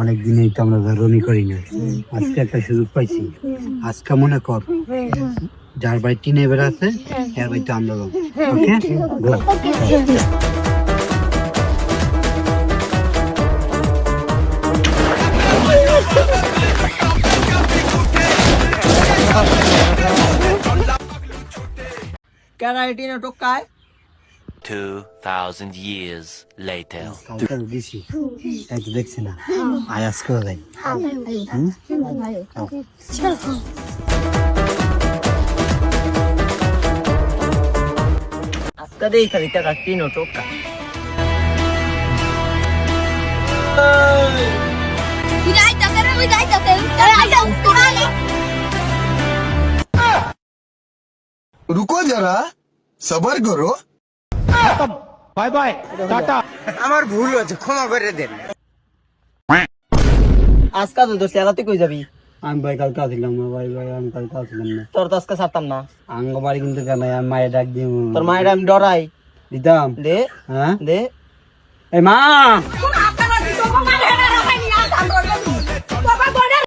অনেক দিনেই তো আমরা রনি করি না, আজকে একটা সুযোগ পাইছি। আজকে মনে কর যার বাড়ি টিনে বের আছে তার বাড়িতে আমরা যাবো। ওকে, ক্যারাইটি না টোকায় 2000 years later. কালকে দিছি এই তো দেখছি না, আয়াস করে দেয়। আজকে দেই খালি ক্যারাইটি না টোকা रुको जरा सबर करो। Bye bye tata. আমার ভুল হয়েছে, ক্ষমা করে দেন। আজকে তো তোর সেলাতে কই যাবি? আমি ভাই কালকে আসলাম না, ভাই আমি কালকে আসলাম না। তোর তো আজকে ছাড়তাম না। আঙ্গ বাড়ি কিন্তু কেন, আমি মায়ের ডাক দিয়ে তোর মায়ের আমি ডরাই দিতাম। দে হ্যাঁ দে এই মা